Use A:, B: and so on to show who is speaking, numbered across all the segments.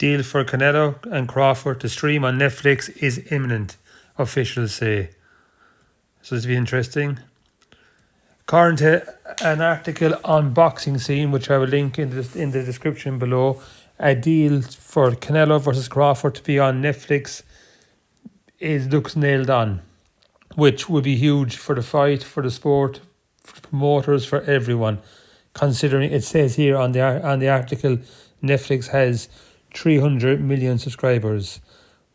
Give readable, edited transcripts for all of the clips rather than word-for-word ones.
A: Deal for Canelo and Crawford to stream on Netflix is imminent, officials say. So this will be interesting. According to an article on Boxing Scene, which I will link in the description below, a deal for Canelo versus Crawford to be on Netflix looks nailed on, which would be huge for the fight, for the sport, for the promoters, for everyone. Considering it says here on the article, Netflix has 300 million subscribers.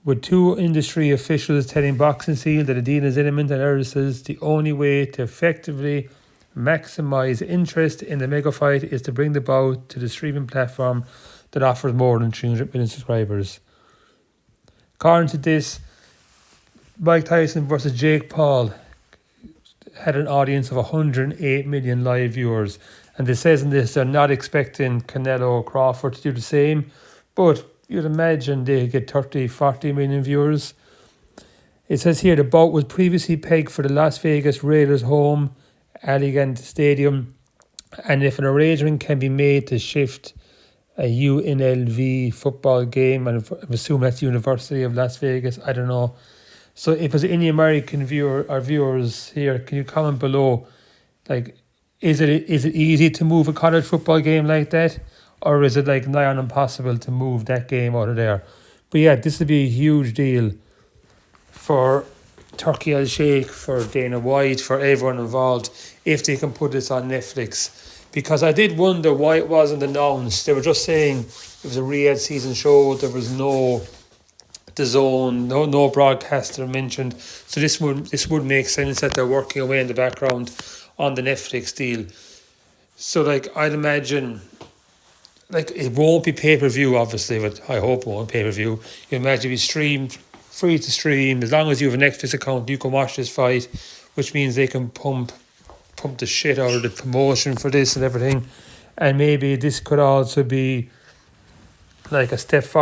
A: With two industry officials telling Boxing Scene that a deal is imminent, and others says the only way to effectively maximise interest in the mega fight is to bring the bout to the streaming platform that offers more than 300 million subscribers. According to this, Mike Tyson versus Jake Paul had an audience of 108 million live viewers. And it says in this, they're not expecting Canelo or Crawford to do the same, but you'd imagine they get 30, 40 million viewers. It says here the bout was previously pegged for the Las Vegas Raiders home Allegiant Stadium, and if an arrangement can be made to shift a UNLV football game, and I assume that's University of Las Vegas, I don't know. So if there's any American viewers here, can you comment below, like, is it easy to move a college football game like that? Or is it like nigh on impossible to move that game out of there? But yeah, this would be a huge deal for Turkey Al Sheikh, for Dana White, for everyone involved, if they can put this on Netflix. Because I did wonder why it wasn't announced. They were just saying it was a Riyadh season show, there was no DAZN, no broadcaster mentioned. So this would make sense that they're working away in the background on the Netflix deal. So like I'd imagine, like it won't be pay-per-view obviously, but I hope it won't pay-per-view. You imagine it be streamed, free to stream. As long as you have a Netflix account, you can watch this fight, which means they can pump the shit out of the promotion for this and everything. And maybe this could also be like a step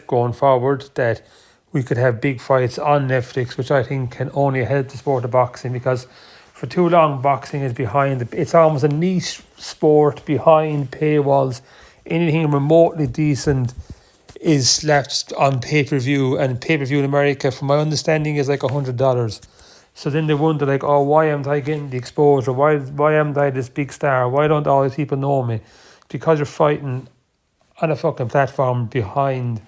A: going forward, that we could have big fights on Netflix, which I think can only help the sport of boxing, because for too long boxing is it's almost a niche sport behind paywalls. Anything remotely decent is slapped on pay-per-view, and pay-per-view in America, from my understanding, is like $100. So then they wonder, like, oh, why am I getting the exposure? Why am I this big star? Why don't all these people know me? Because you're fighting on a fucking platform behind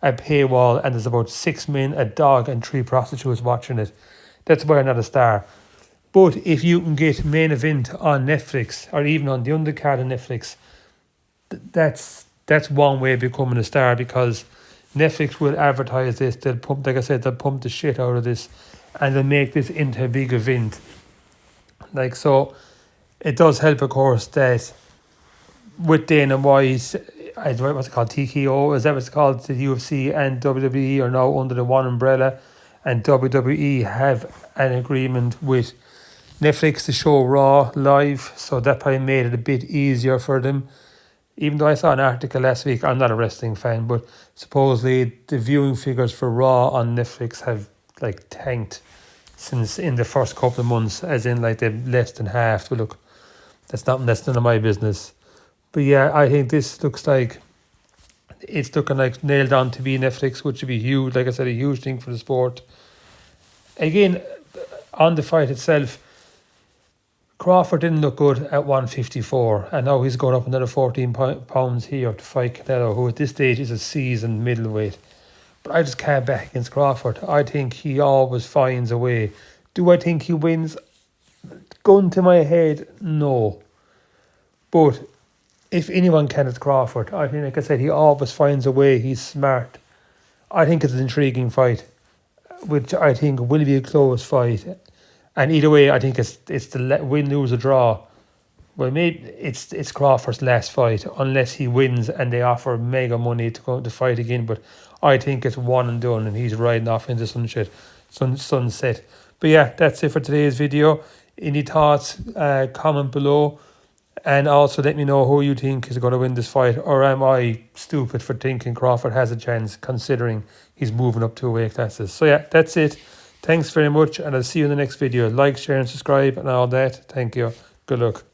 A: a paywall, and there's about 6 men, a dog, and 3 prostitutes watching it. That's why I'm not a star. But if you can get main event on Netflix, or even on the undercard on Netflix, that's one way of becoming a star, because Netflix will advertise this. They'll pump, like I said, they'll pump the shit out of this, and they'll make this into a big event. Like, so it does help, of course, that with Dana White, what's it called, TKO, is that what it's called? The UFC and WWE are now under the one umbrella, and WWE have an agreement with Netflix to show Raw live, so that probably made it a bit easier for them. Even though I saw an article last week, I'm not a wrestling fan, but supposedly the viewing figures for Raw on Netflix have like tanked since in the first couple of months, as in like they're less than half. But look, that's none of my business. But yeah, I think this looks like it's looking like nailed on to be Netflix, which would be huge. Like I said, a huge thing for the sport. Again, on the fight itself, Crawford didn't look good at 154, and now he's going up another 14 pounds here to fight Canelo, who at this stage is a seasoned middleweight. But I just can't back against Crawford. I think he always finds a way. Do I think he wins? Gun to my head, no. But if anyone can, it's Crawford. I think, like I said, he always finds a way. He's smart. I think it's an intriguing fight, which I think will be a close fight. And either way, I think it's the win, lose, or draw. Well, maybe it's Crawford's last fight, unless he wins and they offer mega money to go to fight again. But I think it's one and done, and he's riding off into sunset. But yeah, that's it for today's video. Any thoughts, comment below. And also let me know who you think is going to win this fight. Or am I stupid for thinking Crawford has a chance, considering he's moving up 2 weight classes? So yeah, that's it. Thanks very much, and I'll see you in the next video. Like, share and subscribe and all that. Thank you. Good luck.